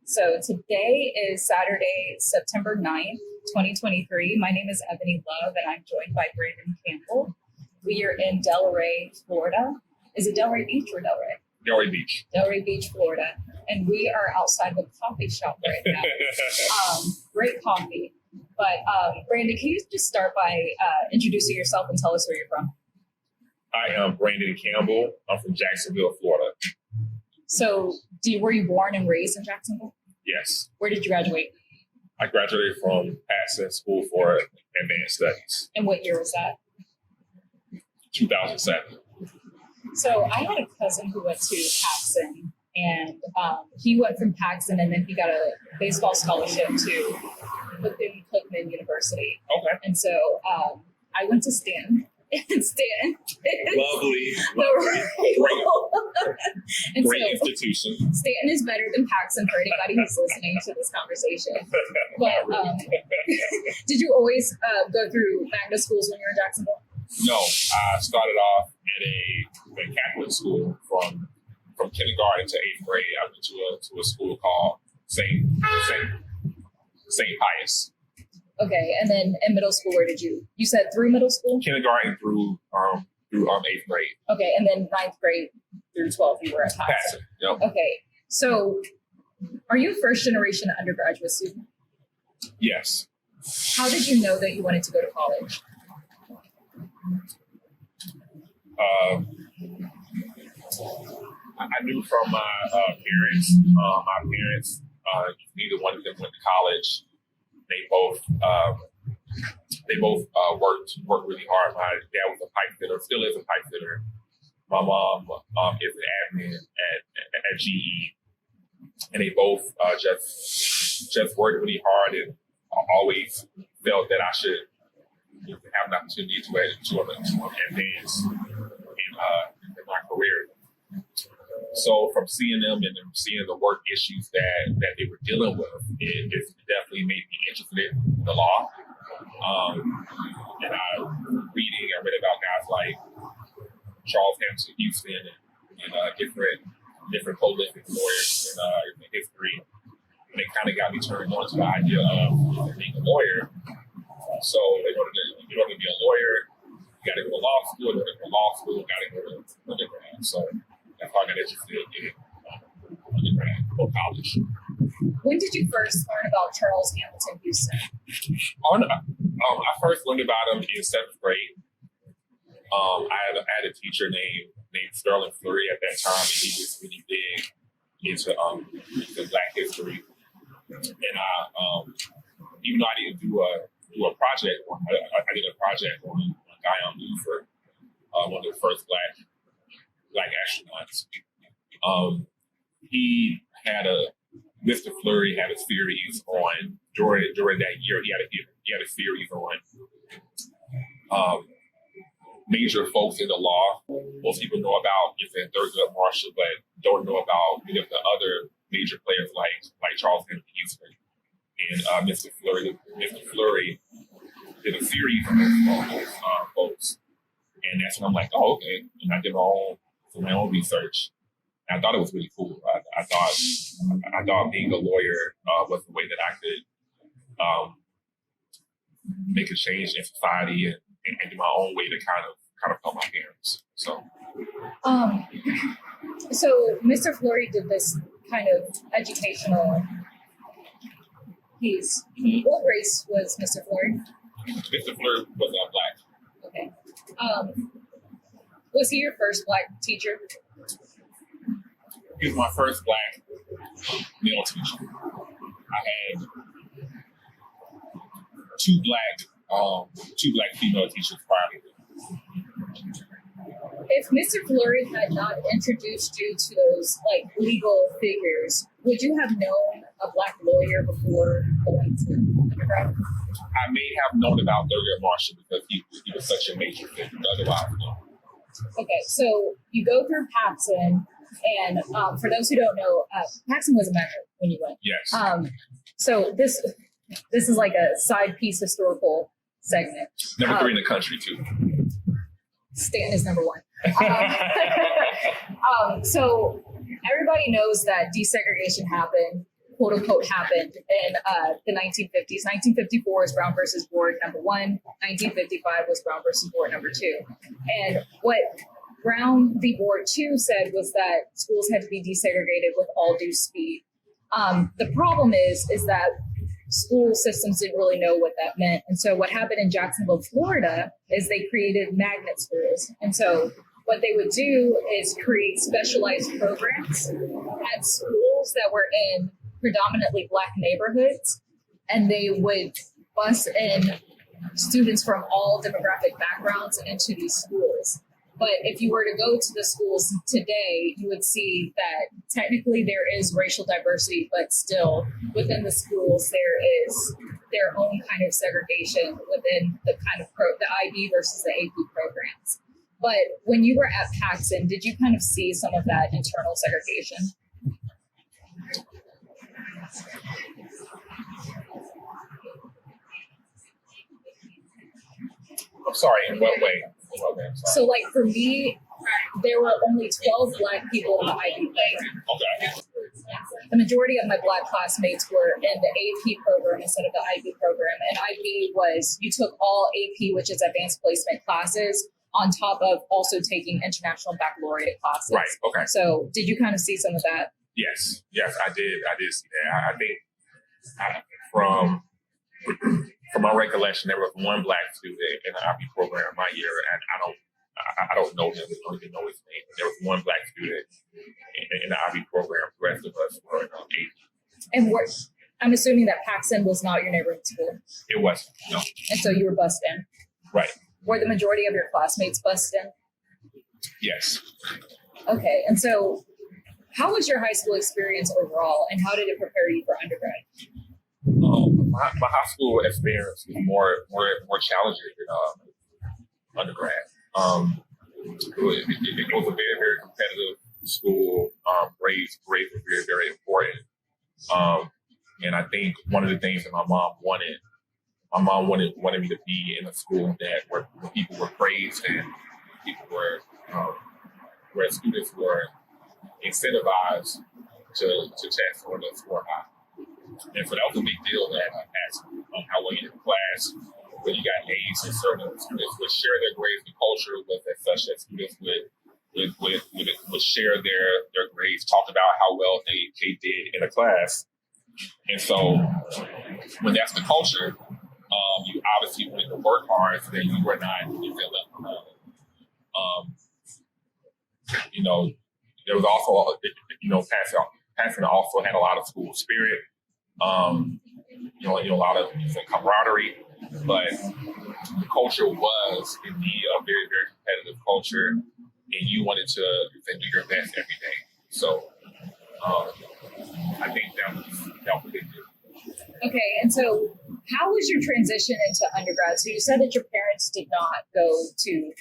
So today is Saturday, September 9th, 2023. My name is Ebony Love, and I'm joined by Brandon Campbell. We are in Delray, Florida. Is it Delray Beach or Delray? Delray Beach. Delray Beach, Florida. And we are outside of a coffee shop right now. Great coffee. But Brandon, can you just start by introducing yourself and tell us where you're from? I am Brandon Campbell. I'm from Jacksonville, Florida. So were you born and raised in Jacksonville? Yes. Where did you graduate? I graduated from Paxton School for Advanced Studies. And what year was that? 2007. So I had a cousin who went to Paxton, and he went from Paxton, and then he got a baseball scholarship to Cookman University. Okay. And so I went to Stanton. Stanton. Lovely. Great institution. Stanton is better than Paxton for anybody who's listening to this conversation. But did you always go through magna schools when you were in Jacksonville? No, I started off at a Catholic school from kindergarten to 8th grade. I went to a school called Saint Pius. Okay, and then in middle school, where did you said through middle school? Kindergarten through 8th grade. Okay, and then 9th grade through 12th, you were at Paxton. Yep. Okay, so are you a first generation undergraduate student? Yes. How did you know that you wanted to go to college? I knew from my parents. My parents, neither one of them went to college. They both worked really hard. My dad was a pipe fitter, still is a pipe fitter. My mom is an admin at GE, and they both just worked really hard and always felt that I should have an opportunity to advance in my career. So from seeing them and seeing the work issues that they were dealing with, it definitely made me interested in the law. And I read about guys like Charles Hampton Houston and different prolific lawyers in history. And it kind of got me turned on to the idea of being a lawyer. So they wanted to be a lawyer. You got to go to law school. Got to go to undergrad. So that's how I got interested in undergrad or college. When did you first learn about Charles Hamilton Houston? I first learned about him in 7th grade. I had a teacher named Sterling Fleury at that time, and he was really big into Black history. And even though I didn't do a project, I did a project on Guyon Luther, one of the first black astronauts. Mr. Fleury had his theories on during that year. He had his theories on major folks in the law. Most people know about Thurgood Marshall, but don't know about the other major players like Charles Hampton Houston and Mr. Fleury. Mr. Fleury did a series on those folks, and that's when I'm like, oh, okay. And I did my own research. And I thought it was really cool. I thought being a lawyer was the way that I could make a change in society and do my own way to kind of help my parents. So Mr. Fleury did this kind of educational piece. Mm-hmm. What race was Mr. Fleury? Mr. Fleury was Black. Okay. Was he your first Black teacher? He was my first Black male teacher. I had two black female teachers prior to him. If Mr. Fleury had not introduced you to those legal figures, would you have known a Black lawyer before going to undergrad? I may have known about Thurgood Marshall because he was such a major figure. Otherwise, no. Okay, so you go through Paxton, and for those who don't know, Paxton was a member when you went. Yes. So this is like a side piece historical segment. Number 3 in the country too. Stanton is number 1. So everybody knows that desegregation happened quote unquote happened in the 1950s. 1954 was Brown versus Board number 1. 1955 was Brown versus Board number 2. And what Brown v. Board 2 said was that schools had to be desegregated with all due speed. The problem is that school systems didn't really know what that meant. And so what happened in Jacksonville, Florida, is they created magnet schools. And so what they would do is create specialized programs at schools that were in predominantly Black neighborhoods, and they would bus in students from all demographic backgrounds into these schools. But if you were to go to the schools today, you would see that technically there is racial diversity, but still within the schools, there is their own kind of segregation within the kind of the IB versus the AP programs. But when you were at Paxson, did you kind of see some of that internal segregation? I'm sorry, in what way? So, like, for me, there were only 12 Black people in the IB program. Okay. The majority of my Black classmates were in the AP program instead of the IB program. And IB was, you took all AP, which is advanced placement classes, on top of also taking international baccalaureate classes. Right. Okay. So did you kind of see some of that? Yes, I did see that. I think from my recollection, there was one Black student in the IB program my year, and I don't know him. I don't even know his name. There was one Black student in the IB program. The rest of us were in AP. And I'm assuming that Paxson was not your neighborhood school. It wasn't. No. And so you were bussed in. Right. Were the majority of your classmates bussed in? Yes. Okay. And so how was your high school experience overall, and how did it prepare you for undergrad? My high school experience was more challenging than undergrad. It was a very, very competitive school. Grades were very, very important. And I think one of the things that my mom wanted me to be in a school where people were praised and people were where students were incentivized to test or to score high. And so that was a big deal that I asked how well you did in class. When you got A's, and certain students would share their grades. The culture was as such that students would share their grades, talk about how well they did in a class. And so when that's the culture, you obviously wanted to work hard so that you were not you feel left behind. There was also Paxson also had a lot of school spirit. A lot of camaraderie, but the culture was indeed a very, very competitive culture, and you wanted to do your best every day. So I think that was a big deal. Okay, and so how was your transition into undergrad? So you said that your parents did not go to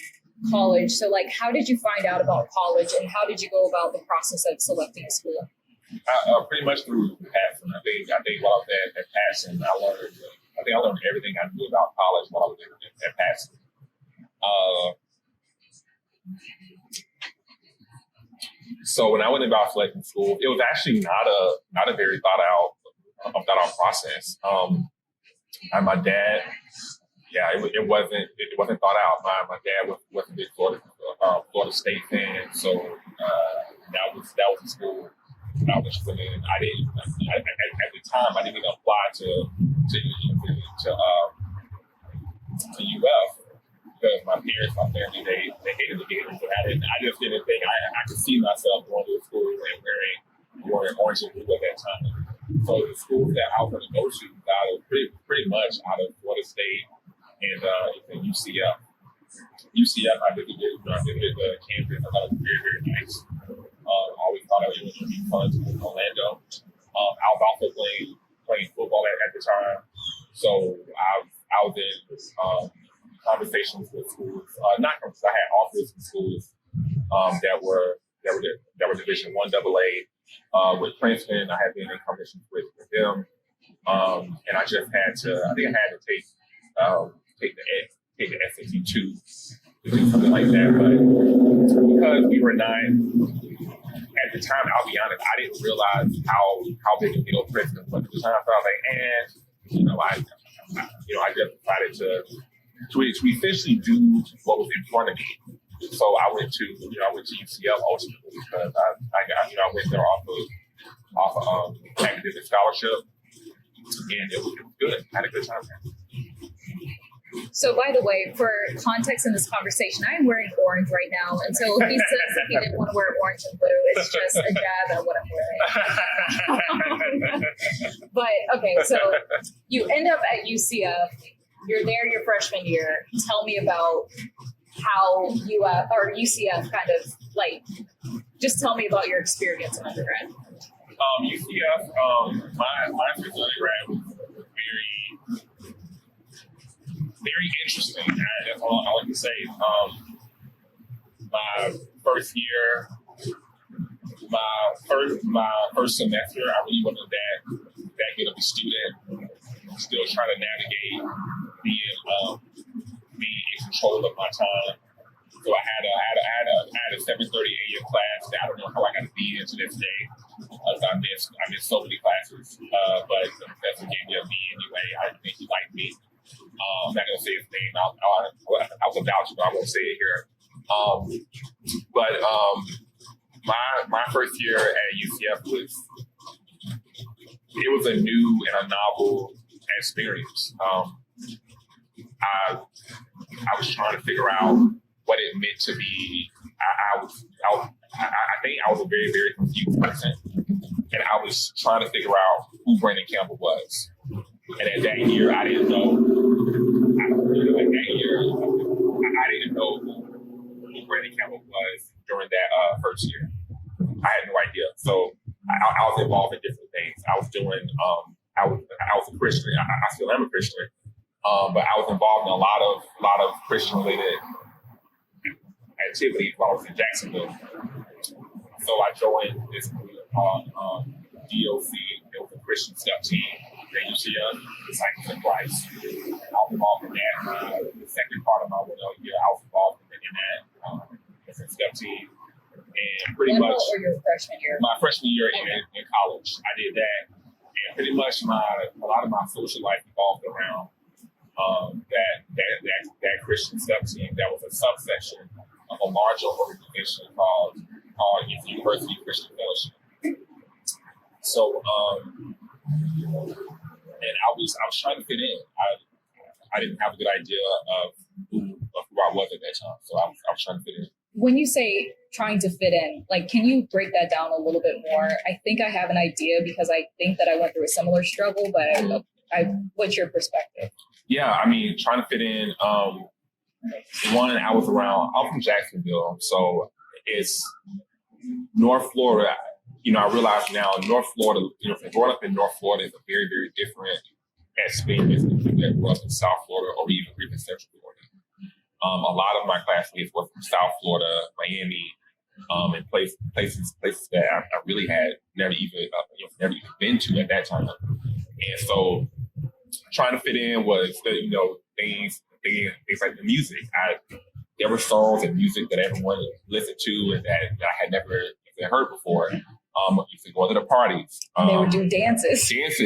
college. So, like, how did you find out about college, and how did you go about the process of selecting a school? Pretty much through Paxson. I think while I was at Paxson, I learned everything I knew about college while I was at Paxson. So when I went about selecting school, it was actually not a very thought out process. And my dad, it wasn't thought out. My dad was a big Florida State fan, so that was the school I was in. At the time I didn't even apply to UF because my parents, my family, they hated the Gators, but I just didn't think I could see myself going to a school and wearing orange and blue at that time. So the schools that I was going to go to out of pretty much out of Florida State and UCF. I visited the campus. I thought it was very, very nice. I always thought it was going to be fun to move to Orlando. I was also playing football at the time, so I was in conversations with schools. I had offers from schools that were Division I AA. With Princeton, I had been in conversations with them, and I just had to. I think I had to take the SAT 2 to do something like that, but because we were 9. at the time, I'll be honest, I didn't realize how big a deal Princeton was. At the time, I thought like, I just decided to essentially do what was in front of me. So I went to UCF ultimately because I went there off of academic scholarship, and it was good. I had a good time there. So, by the way, for context in this conversation, I'm wearing orange right now. And so he says if he didn't want to wear orange and blue, it's just a jab at what I'm wearing. But, okay, so you end up at UCF. You're there your freshman year. Tell me about how UCF kind of, like, just tell me about your experience in undergrad. UCF, my first undergrad was very interesting. That's all I like to say. My first year, my first semester, I really wasn't that good of a student. Still trying to navigate being in control of my time. So I had a 7:30 a.m. class that I don't know how I got to be in to this day. I missed so many classes, but the professor gave me a B anyway. I think he liked me. I'm not gonna say his name. I was about to, but I won't say it here. But my first year at UCF was a new and a novel experience. I was trying to figure out what it meant to be. I think I was a very, very confused person, and I was trying to figure out who Brandon Campbell was. And at that year, I didn't know. I didn't know who Brandon Campbell was during that first year. I had no idea. So I was involved in different things. I was doing. I was a Christian. I still am a Christian. But I was involved in a lot of Christian related activities while I was in Jacksonville. So I joined this group called DOC. It was a Christian step team at UCF, Disciples in Christ. I was involved in that. The second part of my year, I was involved in that Christian step team. And pretty much your freshman year? My freshman year in college, I did that. And pretty much a lot of my social life evolved around that Christian step team that was a subsection of a larger organization called University Christian Fellowship. So, and I was trying to fit in. I didn't have a good idea of who I was at that time, so I was trying to fit in. When you say trying to fit in, like, can you break that down a little bit more? I think I have an idea because I think that I went through a similar struggle, but what's your perspective? Yeah, I mean, trying to fit in. One, I'm from Jacksonville, so it's North Florida. I realize now North Florida, growing up in North Florida is a very, very different experience than people that grew up in South Florida or even Central Florida. A lot of my classmates were from South Florida, Miami, and places that I really had never even been to at that time. And so trying to fit in was things like the music. There were songs and music that everyone listened to and that I had never even heard before. Used to go to the parties. They would do dances. Dances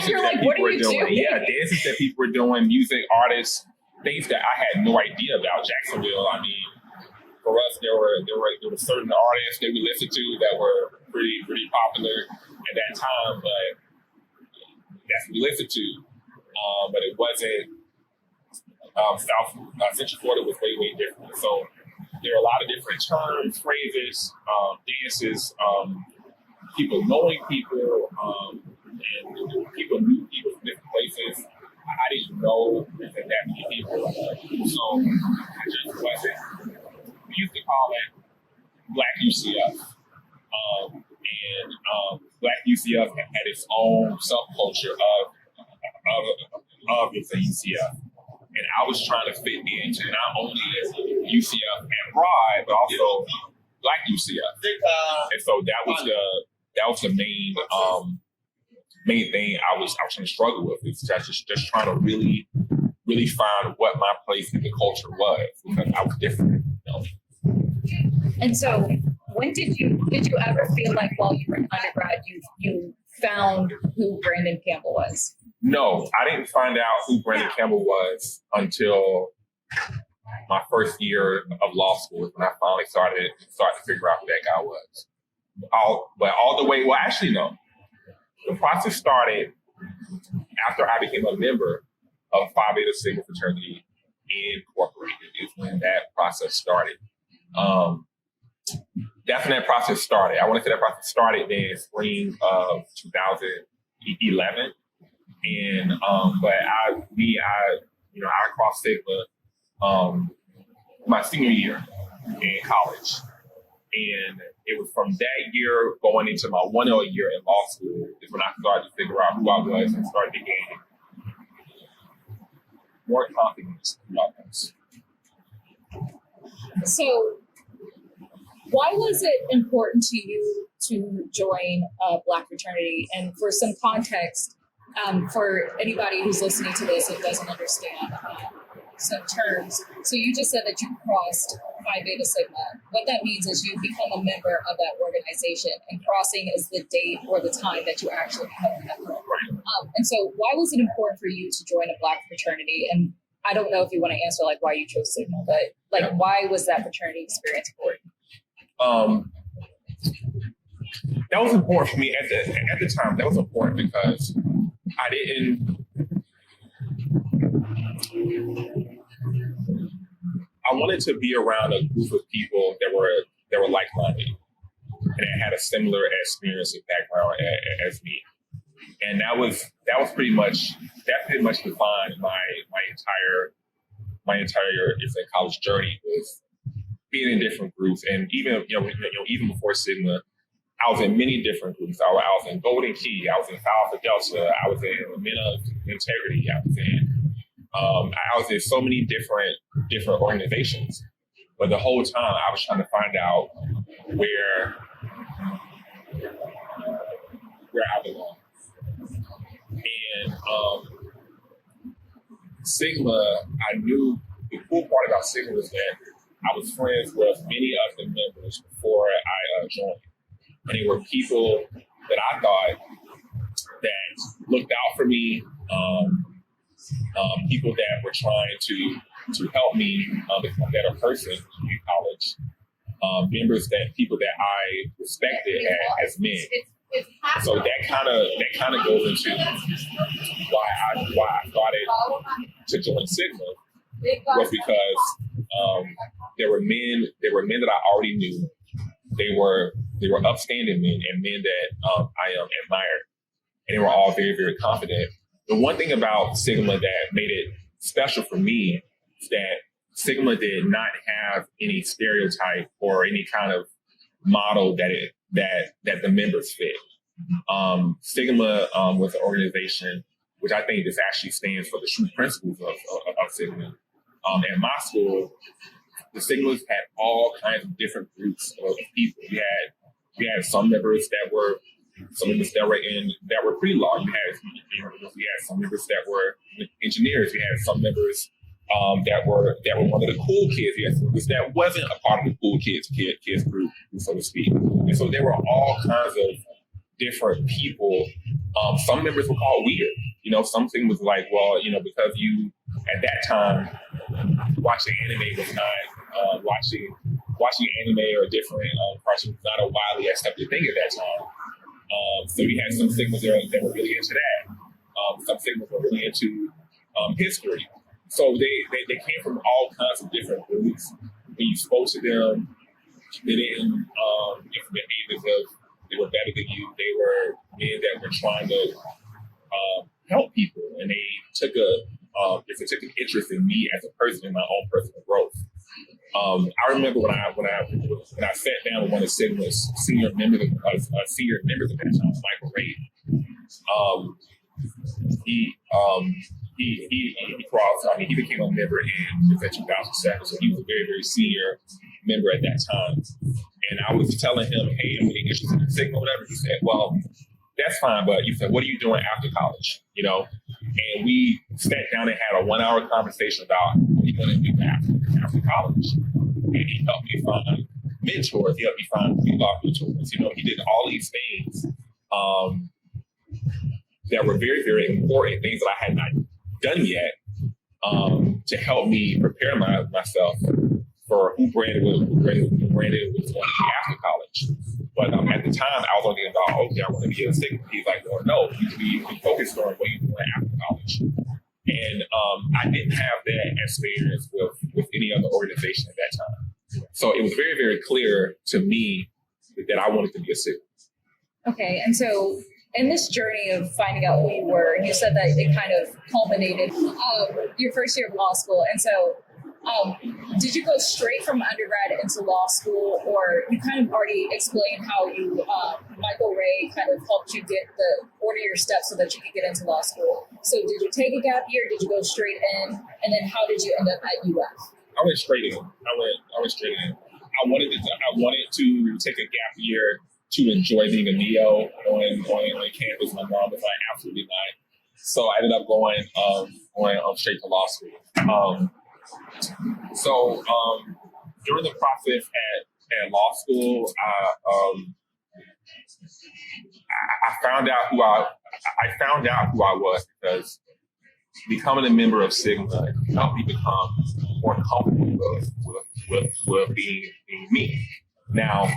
You're that like, people what are were you doing. doing? Yeah, dances that people were doing, music, artists, things that I had no idea about Jacksonville. I mean, for us, there were certain artists that we listened to that were pretty popular at that time, but that's what we listened to. But it wasn't Central Florida was way different. So there are a lot of different terms, phrases, dances, people knowing people, and people knew people from different places. I didn't know that many people. So I just wasn't. We used to call it Black UCF. And Black UCF had its own subculture of its UCF. And I was trying to fit into not only UCF and Broad, but also Black UCF. And so that was the main thing I was trying to struggle with, is just trying to really find what my place in the culture was, because I was different. And so when did you ever feel like while you were in undergrad you found who Brandon Campbell was? No, I didn't find out who Brandon Campbell was until my first year of law school, when I finally started to figure out who that guy was. All the way, well, actually, no. The process started after I became a member of Phi Beta Sigma Fraternity Incorporated, is when that process started. That's when that process started. I want to say that process started in spring of 2011. And but I crossed Sigma my senior year in college. And it was from that year going into my 1L year in law school is when I started to figure out who I was and started to gain more confidence about this. So why was it important to you to join a Black fraternity? And for some context, for anybody who's listening to this and doesn't understand some terms, so you just said that you crossed Phi Beta Sigma. What that means is you become a member of that organization, and crossing is the date or the time that you actually become a member. And so why was it important for you to join a Black fraternity? And I don't know if you want to answer like why you chose Sigma, but why was that fraternity experience important? That was important for me at the time. That was important because I wanted to be around a group of people that were like-minded and that had a similar experience and background as me. And that pretty much defined my entire college journey, was being in different groups. And even before Sigma, I was in many different groups. I was in Golden Key, I was in Phi Alpha Delta, I was in Men of Integrity, I was in so many different organizations. But the whole time I was trying to find out where I belong. And Sigma, I knew the cool part about Sigma was that I was friends with many of the members before I joined. And they were people that I thought that looked out for me, people that were trying to help me become a better person in college, people that I respected as men. So that kind of goes into why I started to join Sigma, was because there were men that I already knew. They were upstanding men and men that I admired, and they were all very, very confident. The one thing about Sigma that made it special for me is that Sigma did not have any stereotype or any kind of model that the members fit. Sigma was an organization which I think this actually stands for the true principles of Sigma. At my school, the Sigmas had all kinds of different groups of people. We had some members that were pre-law. We had some members that were engineers. We had some members that were one of the cool kids. We had some members that wasn't a part of the cool kids group, so to speak. And so there were all kinds of different people. Some members were called weird. Something was like, well, because you at that time watching anime was not watching anime or different cartoons was not a widely accepted thing at that time. So we had some Sigmas that were really into that. Some Sigmas were really into history. So they came from all kinds of different groups. When you spoke to them, they didn't behave as if they were better than you. They were men that were trying to help people, and they took an interest in me as a person, in my own personal growth. I remember when I sat down with one of Sigma's senior members at that time, Michael Ray. He became a member in 2007, so he was a very, very senior member at that time. And I was telling him, hey, I'm getting interested in Sigma, whatever. He said, well, that's fine, but he said, what are you doing after college? And we sat down and had a 1-hour conversation about what are you going to do after college. And he helped me find mentors. He helped me find law mentors. You know, he did all these things that were very, very important, things that I had not done yet, to help me prepare myself for who Brandon was going to be after college. But at the time, I was only thinking about, okay, I want to be a sick. He's like, well, no, you should be focused on what you're doing after college. And I didn't have that experience with any other organization at that time. So it was very, very clear to me that I wanted to be a civil. Okay, and so in this journey of finding out who you were, you said that it kind of culminated your first year of law school. And so did you go straight from undergrad into law school, or you kind of already explained how you, Michael Ray kind of helped you get the order your steps so that you could get into law school. So did you take a gap year? Did you go straight in? And then how did you end up at UF? I went straight in. I went straight in. I wanted to take a gap year to enjoy being a neo on campus. My mom was like, absolutely not. So I ended up going straight to law school. So during the process at law school, I found out who I was, because becoming a member of Sigma helped me become more comfortable with being me. Now,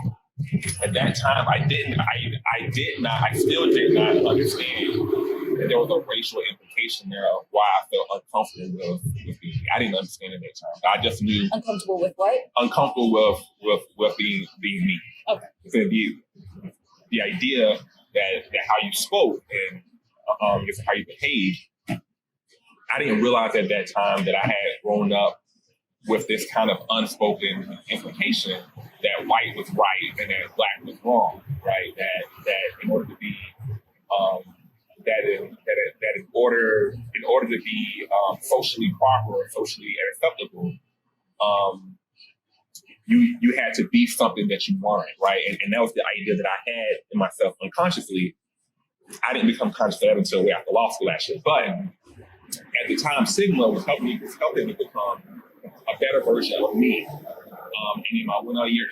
at that time, I still did not understand that there was a racial implication there of why I felt uncomfortable with being me. I didn't understand at that time. I just knew uncomfortable with what? Uncomfortable with being me. Okay. The idea that how you spoke and how you behaved. I didn't realize at that time that I had grown up with this kind of unspoken implication that white was right and that black was wrong, right? That in order to be in order to be socially proper or socially acceptable, you had to be something that you weren't, right? And that was the idea that I had in myself unconsciously. I didn't become conscious of that until way after law school, actually. But at the time, Sigma was helping me become a better version of me. And in my 1 year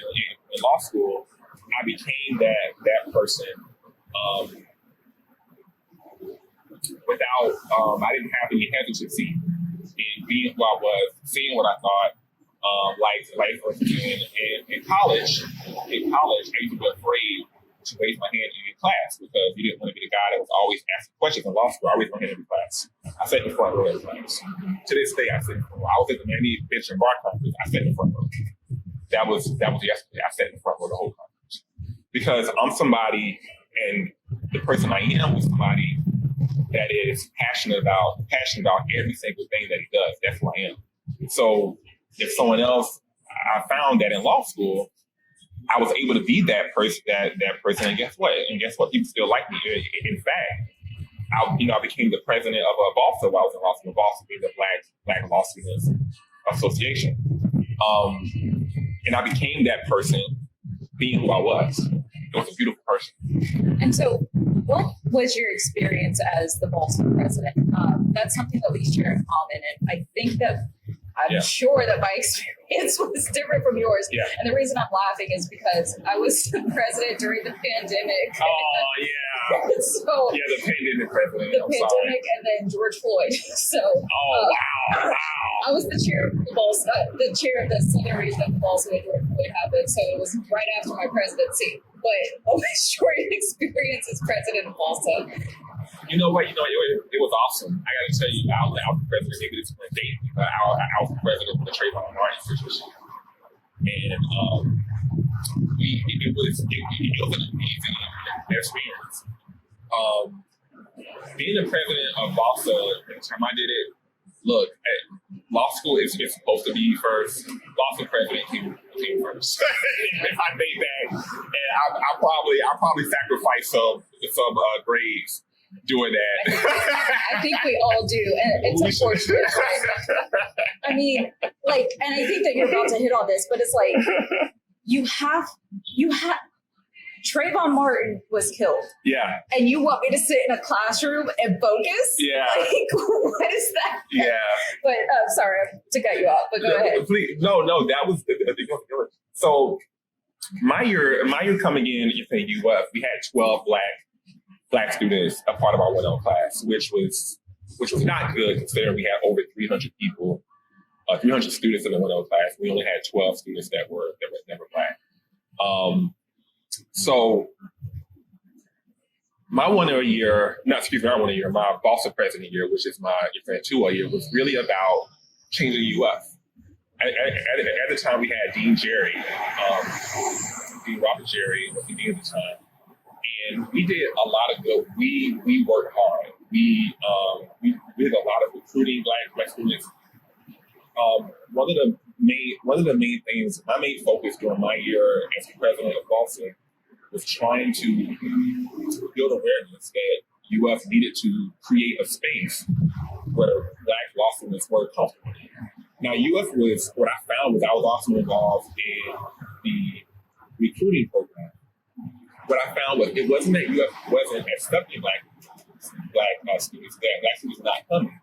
in law school, I became that person without, I didn't have any hesitancy in being who I was, seeing what I thought. Like for instance, in college, I used to be afraid to raise my hand in class because you didn't want to be the guy that was always asking questions in law school. I raised my hand in every class. I sat in the front row of every class. To this day, I sit in the front row. I was at the many bench and bar conference. I sat in the front row. That was yesterday. I sat in the front row the whole conference because I'm somebody, and the person I am is somebody that is passionate about every single thing that he does. That's who I am. So if someone else, I found that in law school, I was able to be that person, and guess what? People still like me. In fact, I became the president of BALSA while I was in law school. BALSA being the Black Law Students Association. And I became that person being who I was. It was a beautiful person. And so what was your experience as the BALSA president? That's something that we share in common. And I think that I'm sure that my experience was different from yours. Yeah. And the reason I'm laughing is because I was the president during the pandemic. Oh, yeah. So, yeah, the pandemic president. And then George Floyd. So, wow. I was the chair of the BALSA, the chair of the Southern region of the BALSA when George Floyd happened. So it was right after my presidency. But what was your experience as president of BALSA? You know what? It was awesome. I got to tell you, I was the president. Maybe this one day, I was the president of the Trayvon Martin situation, and it was an amazing experience. Being the president of BALSA, the time I did it, look, law school is supposed to be first. BALSA president came first. If I made that, and I probably sacrificed some grades doing that. I think we all do, and it's unfortunate. I mean, and I think that you're about to hit on this, but it's like you have Trayvon Martin was killed. Yeah. And you want me to sit in a classroom and focus? Yeah. What is that? Yeah. But sorry to cut you off, but go ahead. Please, no, that was so My year coming in, you think UF, we had 12 black students a part of our 1L class, which was not good considering we had over 300 people, 300 students in the 1L class. We only had 12 students that were never black. So my 1L year, not 1L year, my Boston president year, which is my 2L year, was really about changing UF. At the time, we had Dean Jerry, Dean Robert Jerry was the dean at the time, and we did a lot of good. We worked hard. We did a lot of recruiting black students. One of the main things, my main focus during my year as president of Boston was trying to build awareness that UF needed to create a space where black law students were comfortable. Now, UF was, what I found was I was also involved in the recruiting program. What I found was it wasn't that UF wasn't accepting black students, that black students were not coming.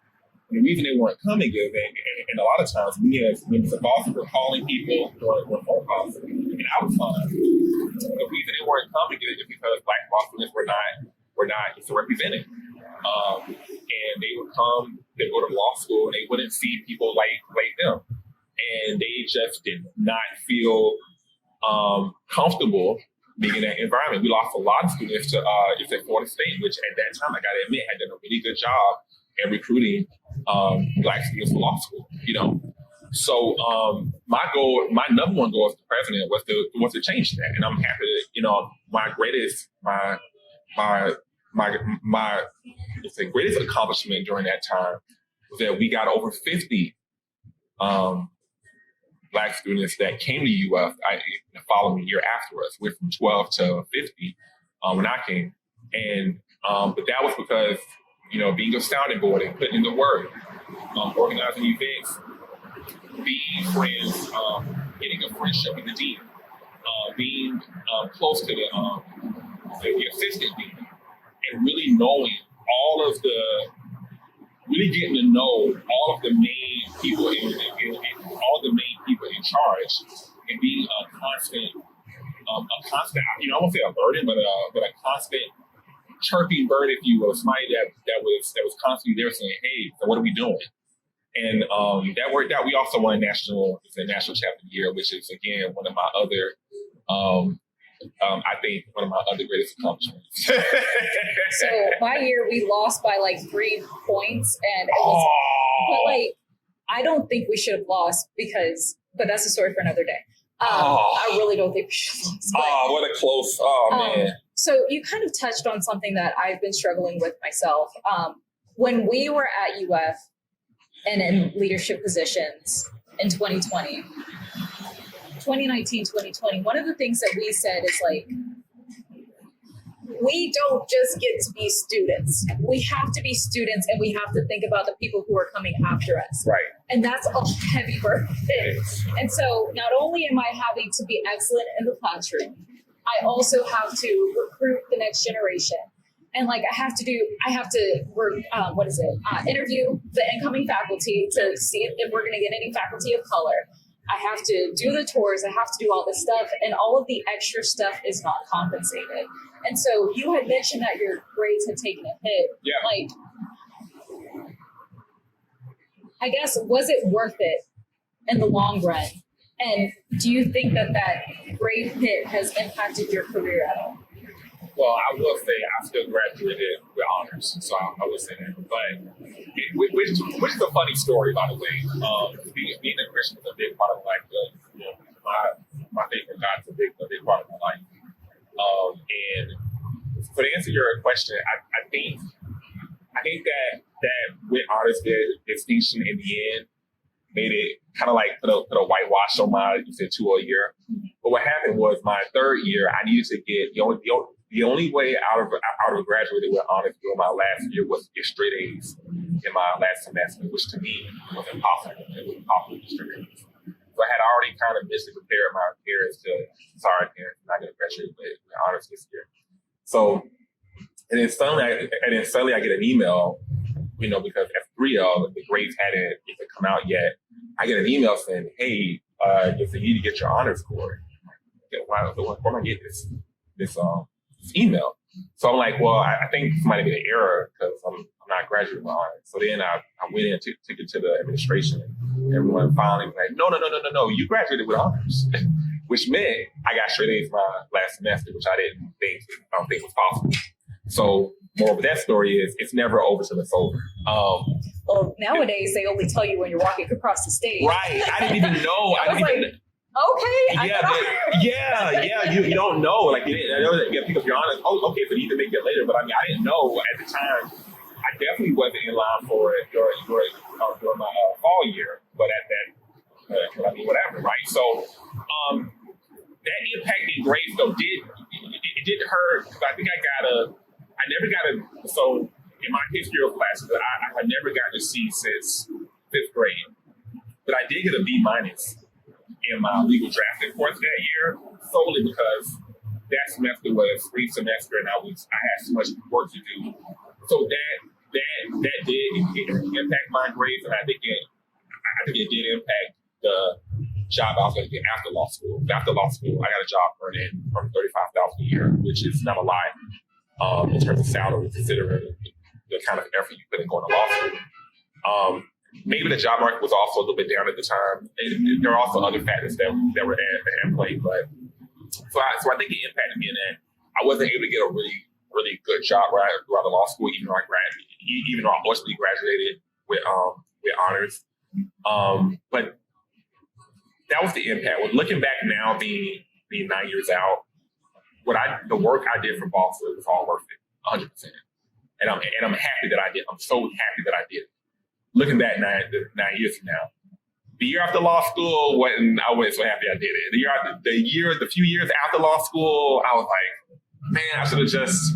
And the reason they weren't coming is that, and a lot of times we as members of Boston were calling people or phone calls, and I was fine. The reason they weren't coming is because black law students were not represented. And they would come, they'd go to law school, and they wouldn't see people like them. And they just did not feel comfortable being in that environment. We lost a lot of students to Florida State, which at that time, I gotta admit, had done a really good job at recruiting black students for law school, So my number one goal as the president was to change that. And I'm happy that, my greatest accomplishment during that time was that we got over 50 black students that came to UF the following year after us. We're from 12 to 50 when I came. And but that was because, being a sounding board and putting in the work, organizing events, being friends, getting a friendship with the dean, being close to the assistant dean, and really getting to know all of the main people in charge, and being a constant, I won't say a burden, but a constant chirping bird, if you will, somebody that was constantly there saying, "Hey, so what are we doing?" And that worked out. We also won a national chapter year, which is again one of my other, I think one of my other greatest accomplishments. So my year we lost by like 3 points, and it was, but like I don't think we should have lost but that's a story for another day. I really don't think we should have lost. What a close! Man. So you kind of touched on something that I've been struggling with myself. When we were at UF and in leadership positions in 2020, 2020, one of the things that we said is like, we don't just get to be students. We have to be students, and we have to think about the people who are coming after us. Right. And that's a heavy burden. And so not only am I having to be excellent in the classroom, I also have to recruit the next generation. And like I have to interview the incoming faculty to see if we're going to get any faculty of color. I have to do the tours. I have to do all this stuff, and all of the extra stuff is not compensated. And so you had mentioned that your grades had taken a hit. Yeah. Like, I guess, was it worth it in the long run? And do you think that grade hit has impacted your career at all? Well, I will say I still graduated with honors, so I would say that. But which is a funny story, by the way. Being a Christian is a big part of life. My faith in God is a big part of my life. And to answer your question, I think that with honors, the distinction in the end made it kind of like put a whitewash on my 2 year. But what happened was my third year, I needed to get the only way out of graduating with honors during my last year was to get straight A's in my last semester, which to me was impossible. It was impossible to get straight A's. So I had already kind of mentally prepared my parents sorry parents, I'm not going to graduate with honors this year. So, and then suddenly I get an email, because F3L, the grades hadn't come out yet. I get an email saying, "Hey, you need to get your honors score." where am I getting this email? So I'm like, well, I think this might have been an error because I'm not graduating with honors. So then I went in and took it to the administration. And everyone finally was like, no, you graduated with honors, which meant I got straight A's my last semester, which I don't think was possible. So more of that story is it's never over till it's over. Well, nowadays they only tell you when you're walking across the stage. Right. I didn't even know. Okay. You don't know. Like, I know that people, if you're honest, okay, so you can make it later. But I mean, I didn't know at the time. I definitely wasn't in line for it during my fall year. But at that, whatever, right? So, that impacting grades though it did hurt because I think so in my history of classes, I never got a C since 5th grade, but I did get a B minus in my legal drafting course that year, solely because that semester was free semester and I had so much work to do. So that did impact my grades, and I think it did impact the job I was going to get after law school. After law school, I got a job earning from $35,000 a year, which is not a lot in terms of salary, considering the kind of effort you put in going to law school. Maybe the job market was also a little bit down at the time. And there are also other factors that were at play, but so I think it impacted me in that I wasn't able to get a really, really good job throughout the law school, even though I ultimately graduated with honors. But that was the impact. Well, looking back now, being 9 years out, the work I did for Boston was all worth it, 100%. And I'm happy that I did. I'm so happy that I did it. Looking back 9 years from now, the year after law school, I wasn't so happy I did it. The few years after law school, I was like, man, I should have just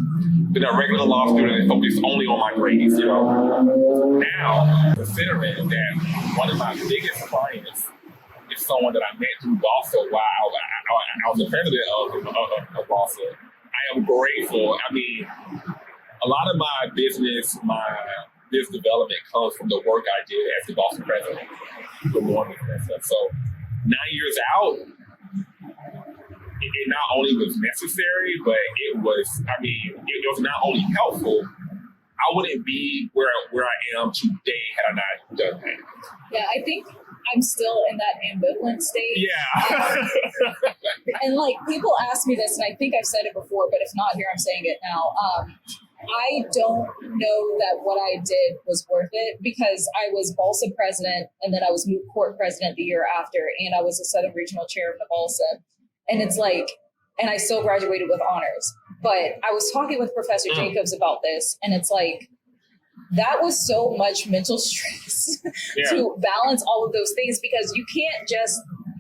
been a regular law student and focused only on my grades. Now, considering that one of my biggest clients is someone that I met through Boston while I was the president of Boston, I am grateful. I mean, a lot of my business development comes from the work I did as the Boston president. So 9 years out, it not only was necessary, but it was not only helpful. I wouldn't be where I am today had I not done that. Yeah, I think I'm still in that ambivalent state. Yeah. And like people ask me this, and I think I've said it before, but if not here, I'm saying it now. I don't know that what I did was worth it because I was BALSA president and then I was moot court president the year after, and I was the Southern Regional Chair of the BALSA. And it's like, and I still graduated with honors. But I was talking with Professor Jacobs about this, and it's like, that was so much mental stress to balance all of those things because you can't just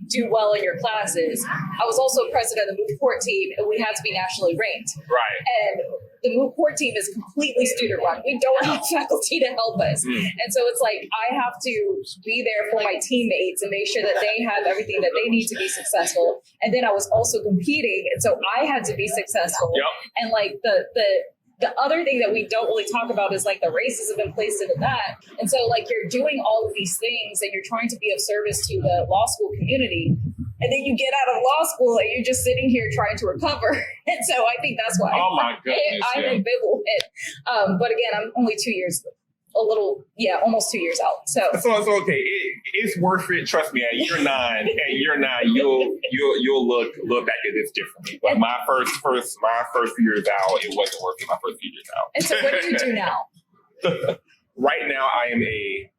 do well in your classes. I was also president of the moot court team, and we had to be nationally ranked. Right. And the moot court team is completely student run. We don't have faculty to help us. And so it's like, I have to be there for my teammates and make sure that they have everything that they need to be successful. And then I was also competing. And so I had to be successful. Yep. And like the other thing that we don't really talk about is like the races have been placed into that. And so like you're doing all of these things and you're trying to be of service to the law school community. And then you get out of law school and you're just sitting here trying to recover. And so I think that's why I'm ambivalent. But again, I'm only 2 years, almost 2 years out. So it's okay. It's worth it. Trust me. At year nine, you'll look back at this differently. But my first few years out, it wasn't worth it. My first few years out. And so what do you do now? Right now, I am a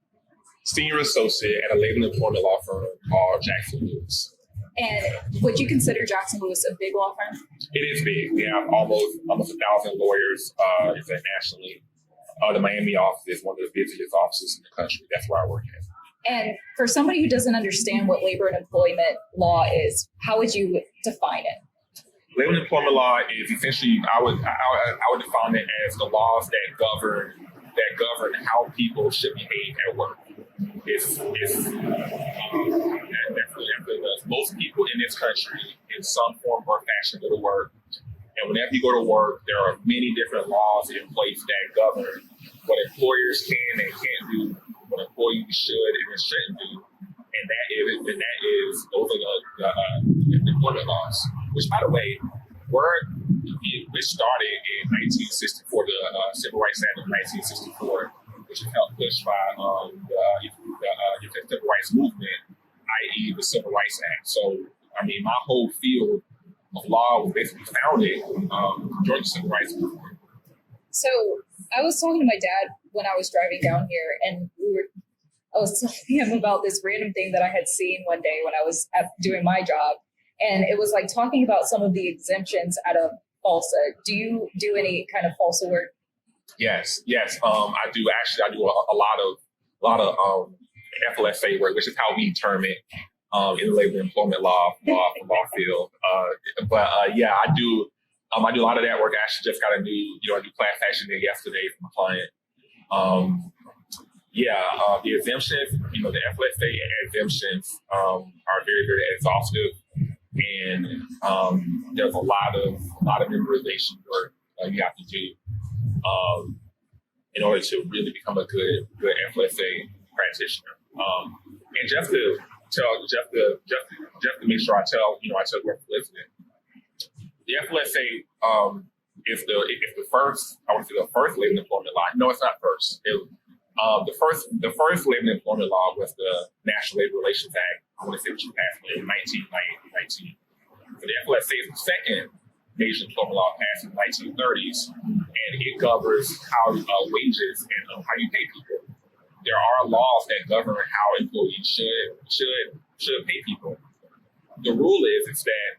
senior associate at a labor and employment law firm called Jackson Lewis. And would you consider Jackson Lewis a big law firm? It is big. We have almost 1,000 lawyers nationally. The Miami office is one of the busiest offices in the country. That's where I work at. And for somebody who doesn't understand what labor and employment law is, how would you define it? Labor and employment law is essentially, I would define it as the laws that govern how people should behave at work. That's most people in this country, in some form or fashion, go to work. And whenever you go to work, there are many different laws in place that govern what employers can and can't do, what employees should and shouldn't do. And those are the employment laws. which, by the way, it started in 1964, the Civil Rights Act of 1964, which was helped push by the Civil Rights Movement, i.e. the Civil Rights Act. So, I mean, my whole field of law was basically founded during the Civil Rights Movement. So I was talking to my dad when I was driving down here, and I was telling him about this random thing that I had seen one day when I was doing my job. And it was like talking about some of the exemptions out of FALSA. Do you do any kind of FALSA work? Yes. I do. Actually, I do a lot of FLSA work, which is how we term it in the labor employment law field. Yeah, I do. I do a lot of that work. I actually just got a new class action there yesterday from a client. The exemptions, the FLSA exemptions are very, very exhaustive, and there's a lot of memorization work you have to do in order to really become a good FLSA practitioner. And just to make sure I tell whoever's listening, the FLSA is the first. I want to say the first labor employment law. No, it's not first. The first labor employment law was the National Labor Relations Act. I want to say which was passed in 1919. So the FLSA is the second major employment law passed in the 1930s, and it governs how wages and how you pay people. There are laws that govern how employees should pay people. The rule is that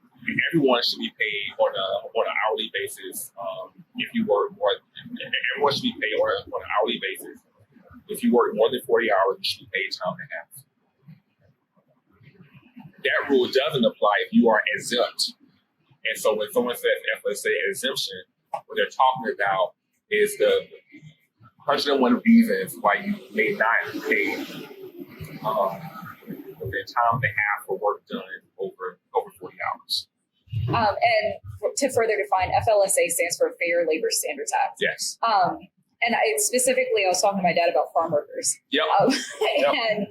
everyone should be paid on an hourly basis. If you work more, everyone should be paid on an hourly basis. If you work more than 40 hours, you should be paid time and a half. That rule doesn't apply if you are exempt. And so when someone says FLSA exemption, what they're talking about is the 101 reasons why you may not be paid within time and a half for work done over 40 hours. And to further define, FLSA stands for Fair Labor Standards Act. Yes. And I was talking to my dad about farm workers. Yep. And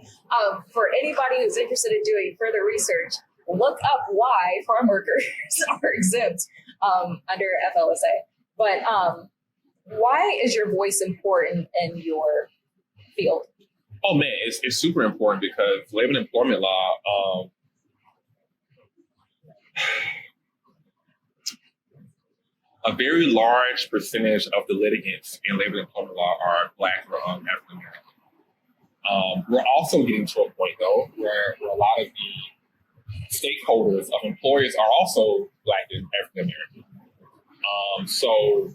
for anybody who's interested in doing further research, look up why farm workers are exempt under FLSA. But why is your voice important in your field? Oh man, it's super important because labor and employment law. A very large percentage of the litigants in labor and employment law are Black or African American. We're also getting to a point, though, where a lot of the stakeholders of employers are also Black and African American. So,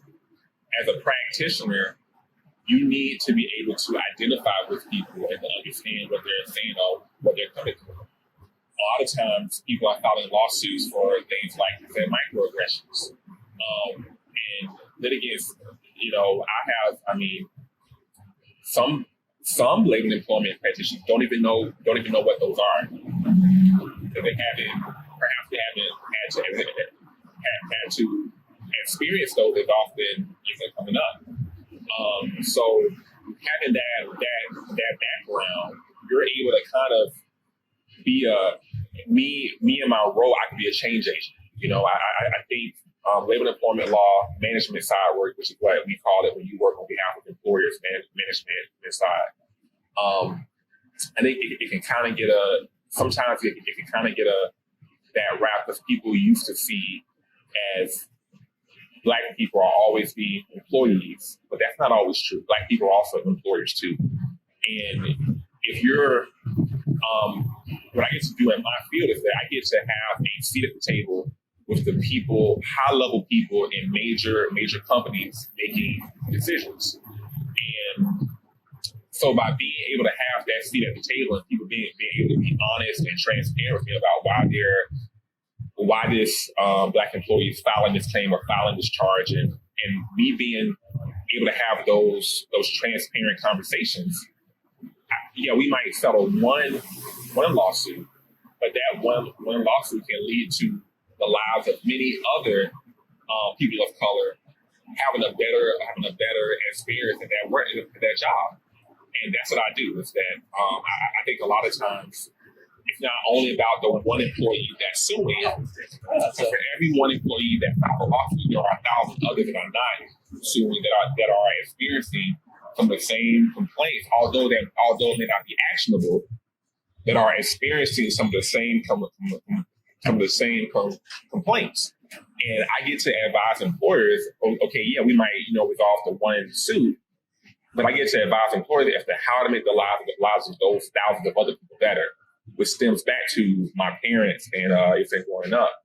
as a practitioner, you need to be able to identify with people and to understand what they're saying or what they're coming to. A lot of times, people are filing lawsuits for things like microaggressions. And litigants, some labor and employment practitioners don't even know what those are. Because perhaps they haven't had to experience those as often as they're coming up. So having that background, you're able to kind of be me in my role, I can be a change agent. I think labor and employment law, management side work, which is what we call it when you work on behalf of employers, management side. I think it can kind of get sometimes it can kind of get that rap because people used to see as Black people are always being employees, but that's not always true. Black people are also employers too. And if you're, what I get to do in my field is that I get to have a seat at the table with the people, high-level people in major companies making decisions. And so by being able to have that seat at the table and people being able to be honest and transparent with me about why this Black employee is filing this claim or filing this charge, and me being able to have those transparent conversations, we might settle one lawsuit, but that one lawsuit can lead to the lives of many other people of color having a better experience in that work, in that job. And that's what I do. Is that I think a lot of times it's not only about the one employee that's suing. So for every one employee that filed a lawsuit, there are 1,000 others that are not suing that are experiencing some of the same complaints, although it may not be actionable, that are experiencing some of the same complaints. And I get to advise employers, okay, yeah, we might, resolve the one suit, but I get to advise employers as to how to make the lives of those thousands of other people better, which stems back to my parents and if they're growing up.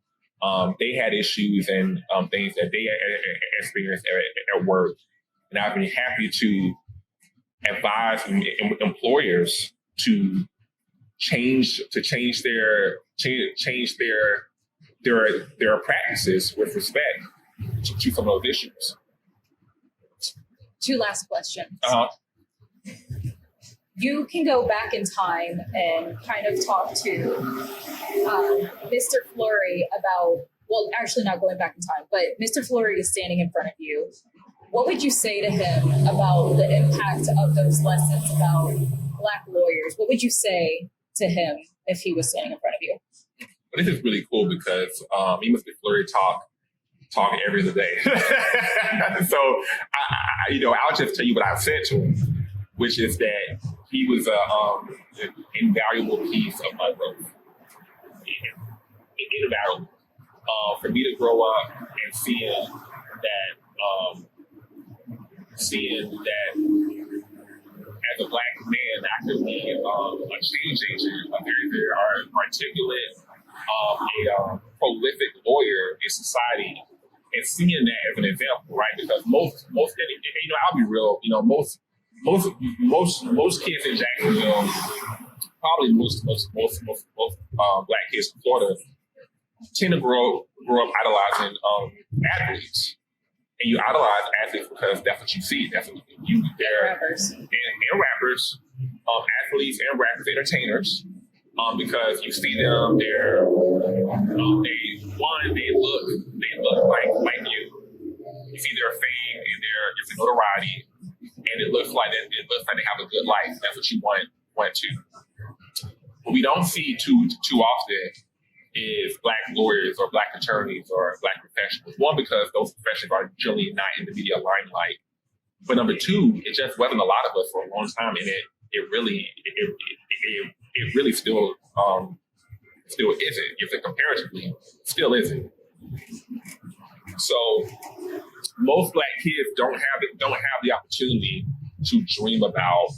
They had issues and things that they experienced at work. And I've been happy to advise employers to change their practices with respect to some of those issues. 2 last questions. Uh-huh. You can go back in time and kind of talk to Mr. Fleury about, well, actually not going back in time, but Mr. Fleury is standing in front of you. What would you say to him about the impact of those lessons about Black lawyers? What would you say to him if he was standing in front of you? This is really cool because me and Mr. Fleury talk every other day. So, I'll just tell you what I've said to him, which is that he was an invaluable piece of my growth. Invaluable. For me to grow up and seeing that as a Black man, I could be a change agent, a very, very articulate, a prolific lawyer in society, and seeing that as an example, right? Because most, I'll be real, most kids in Jacksonville, probably most Black kids in Florida, tend to grow up idolizing athletes. And you idolize athletes because that's what you see. That's what rappers. And rappers, athletes and rappers, entertainers, because you see them, they look like you. You see their fame and their notoriety, and it looks like they have a good life. That's what you want to. What we don't see too often is Black lawyers or Black attorneys or Black professionals. One, because those professions are generally not in the media limelight. But number 2, it just wasn't a lot of us for a long time, and it really still isn't. If it comparatively still isn't. So most Black kids don't have the opportunity to dream about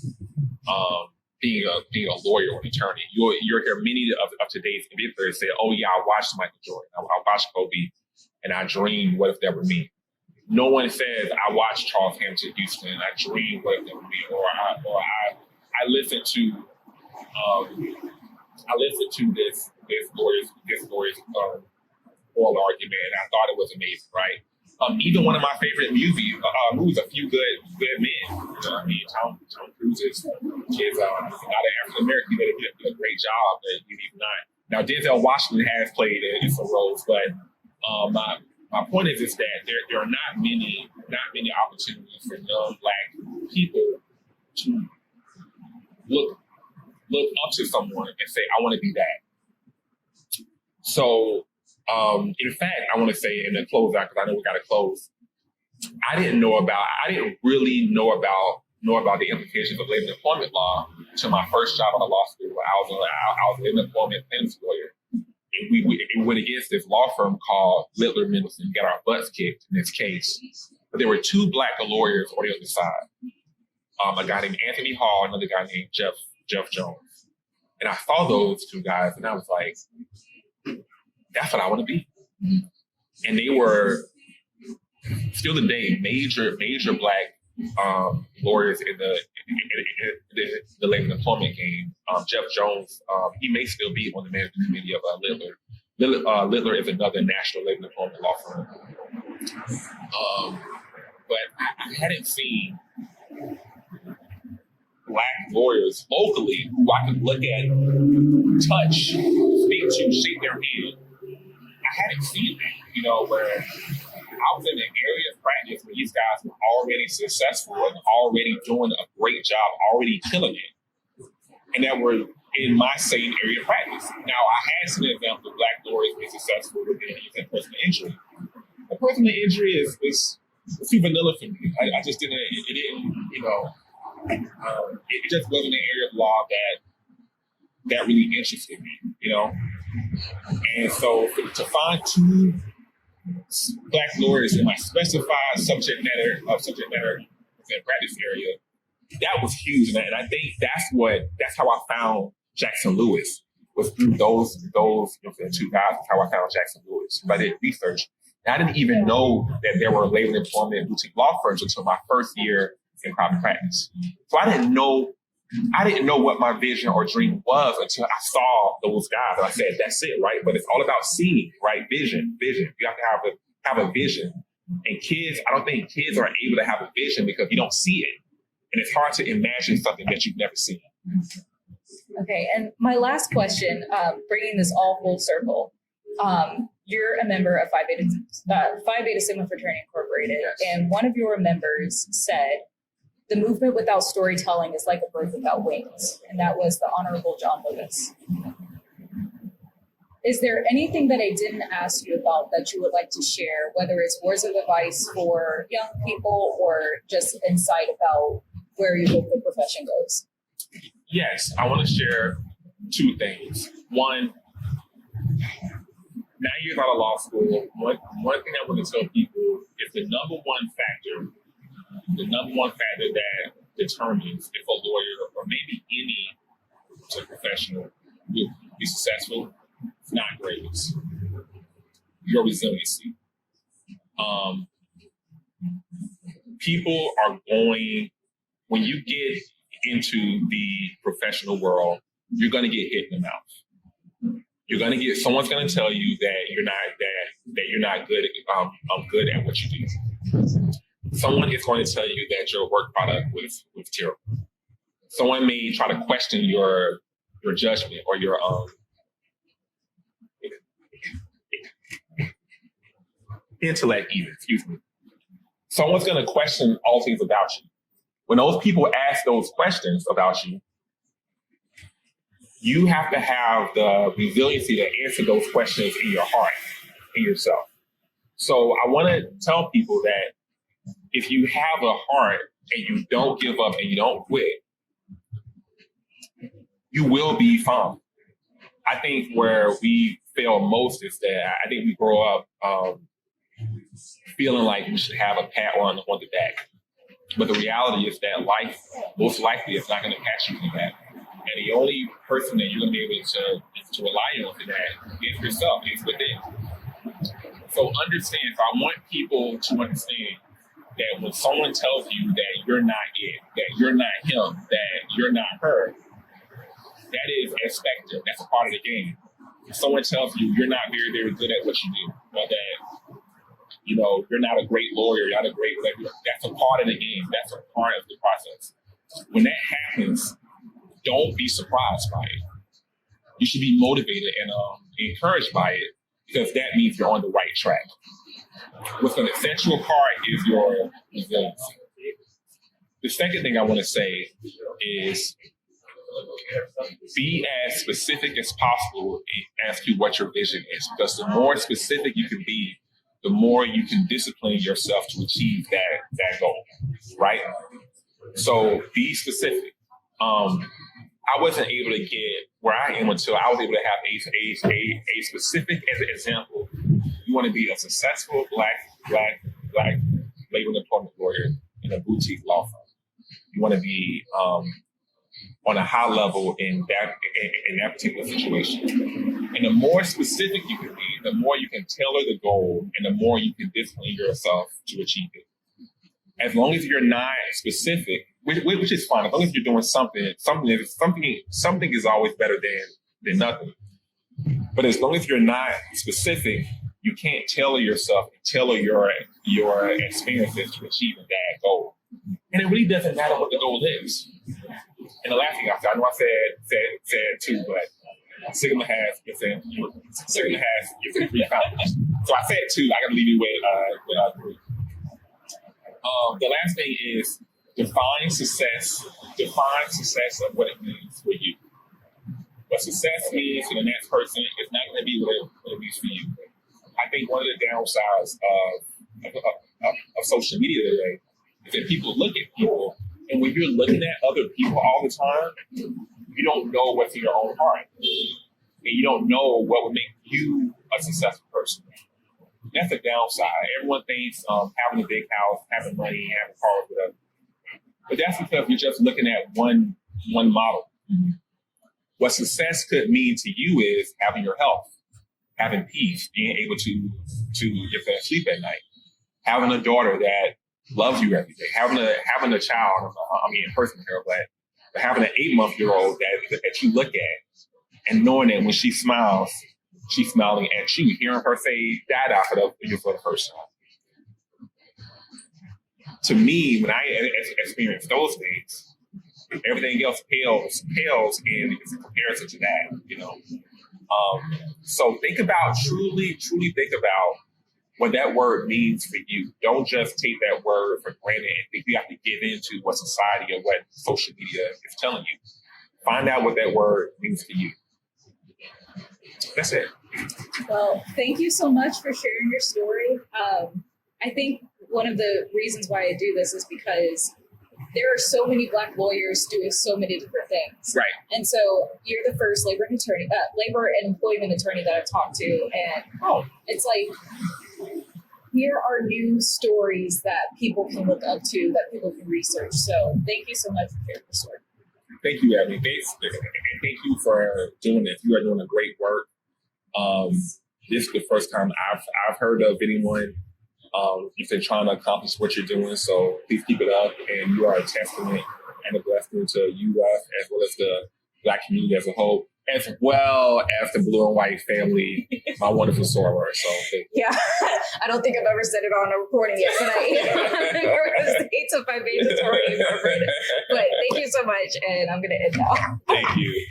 being a lawyer or an attorney. You'll hear many of today's players say, "Oh yeah, I watched Michael Jordan, I watched Kobe, and I dreamed what if that were me." No one says, "I watched Charles Hampton Houston, I dreamed what if that were me," or I listened to this lawyer's oral argument, and I thought it was amazing, right? Even one of my favorite movies, A Few Good Men. Tom Cruise is not an African American. He did a great job, but he's not. Now Denzel Washington has played in some roles, but my point is that there are not many opportunities for young Black people to look up to someone and say, "I want to be that." So. In fact, I want to say in the closeout, because I know we got to close. I didn't really know about the implications of labor and employment law until my first job at a law school. I was an employment plaintiff's lawyer, and we went against this law firm called Littler Mendelson. Got our butts kicked in this case, but there were 2 Black lawyers on the other side. A guy named Anthony Hall, another guy named Jeff Jones, and I saw those 2 guys, and I was like, that's what I want to be. Mm-hmm. And they were still today major Black lawyers in the labor and employment game. Jeff Jones, he may still be on the management committee of Littler. Littler is another national labor and employment law firm. But I hadn't seen Black lawyers locally who I could look at, touch, speak to, shake their hand. I hadn't seen that, where I was in an area of practice where these guys were already successful and already doing a great job, already killing it. And in my same area of practice. Now, I had some examples of Black lawyers being successful within using personal injury. The personal injury is too vanilla for me. I just didn't, it didn't, it just wasn't an area of law that really interested me, And so to find two Black lawyers in my specified subject matter within practice area, that was huge. And I think that's how I found Jackson Lewis, was through those in 2000, how I found Jackson Lewis. But I did research. And I didn't even know that there were labor employment boutique law firms until my first year in private practice. So I didn't know what my vision or dream was until I saw those guys. And I said, that's it, right? But it's all about seeing, right? Vision. You have to have a vision. And kids, I don't think kids are able to have a vision because you don't see it. And it's hard to imagine something that you've never seen. Okay, and my last question, bringing this all full circle, you're a member of Phi Beta Sigma Fraternity Incorporated, yes. And one of your members said, the movement without storytelling is like a bird without wings, and that was the Honorable John Lewis. Is there anything that I didn't ask you about that you would like to share, whether it's words of advice for young people or just insight about where you hope the profession goes? Yes, I want to share two things. One, 9 years out of law school, one thing I want to tell people is the number one factor that determines if a lawyer or maybe any professional will be successful, it's not grades. Your resiliency. People are going, when you get into the professional world, you're going to get hit in the mouth. You're going to get, someone's going to tell you that you're not good at what you do. Someone is going to tell you that your work product was terrible. Someone may try to question your judgment or your intellect even, excuse me. Someone's going to question all things about you. When those people ask those questions about you, you have to have the resiliency to answer those questions in your heart, in yourself. So I want to tell people that if you have a heart and you don't give up and you don't quit, you will be fine. I think where we fail most is that I think we grow up feeling like we should have a pat on the back. But the reality is that life, most likely, is not going to catch you for that. And the only person that you're going to be able to rely on for that is yourself, is within. So understand, so I want people to understand that when someone tells you that you're not it, that you're not him, that you're not her, that is expected. That's a part of the game. If someone tells you you're not very, very good at what you do, or that you're not a great lawyer, you're not a great whatever, that's a part of the game. That's a part of the process. When that happens, don't be surprised by it. You should be motivated and encouraged by it, because that means you're on the right track. What's going to set you apart is your resiliency. The second thing I want to say is be as specific as possible as to what your vision is, because the more specific you can be, the more you can discipline yourself to achieve that goal, right? So be specific. I wasn't able to get where I am until I was able to have a specific, as an example. You want to be a successful black labor and employment lawyer in a boutique law firm. You want to be on a high level in that particular situation. And the more specific you can be, the more you can tailor the goal, and the more you can discipline yourself to achieve it. As long as you're not specific, which is fine, as long as you're doing something is always better than nothing. But as long as you're not specific, you can't tailor yourself and tailor your experiences to achieving that goal. And it really doesn't matter what the goal is. And the last thing I know I said two, but Sigma has given 3 founders. So I said two, I gotta leave you with 3. The last thing is define success of what it means for you. what success means to the next person is not going to be what it means for you. I think one of the downsides of social media today is that people look at people, and when you're looking at other people all the time, you don't know what's in your own heart. And you don't know what would make you a successful person. That's a downside. Everyone thinks having a big house, having money, having cars, whatever. But that's because you're just looking at one model. Mm-hmm. What success could mean to you is having your health, having peace, being able to get sleep at night, having a daughter that loves you every day, having a child. I'm getting personal here, but having an 8-month-old that you look at, and knowing that when she smiles, she's smiling at you, hearing her say "Dada" for the first time. To me, when I experience those things, everything else pales in comparison to that. So truly think about what that word means for you. Don't just take that word for granted and think you have to give into what society or what social media is telling you. Find out what that word means to you. That's it. Well, thank you so much for sharing your story. I think one of the reasons why I do this is because there are so many Black lawyers doing so many different things. Right. And so you're the first labor and employment attorney that I've talked to. And it's like, here are new stories that people can look up to, that people can research. So thank you so much for sharing the story. Thank you, Ebony. And thank you for doing this. You are doing a great work. This is the first time I've heard of anyone you've been trying to accomplish what you're doing. So please keep it up. And you are a testament and a blessing to U.S. as well as the Black community as a whole, as well as the Blue and White family, my wonderful soror. So yeah, I don't think I've ever said it on a recording yet, but I states of my mandatory. But thank you so much, and I'm going to end now. Thank you.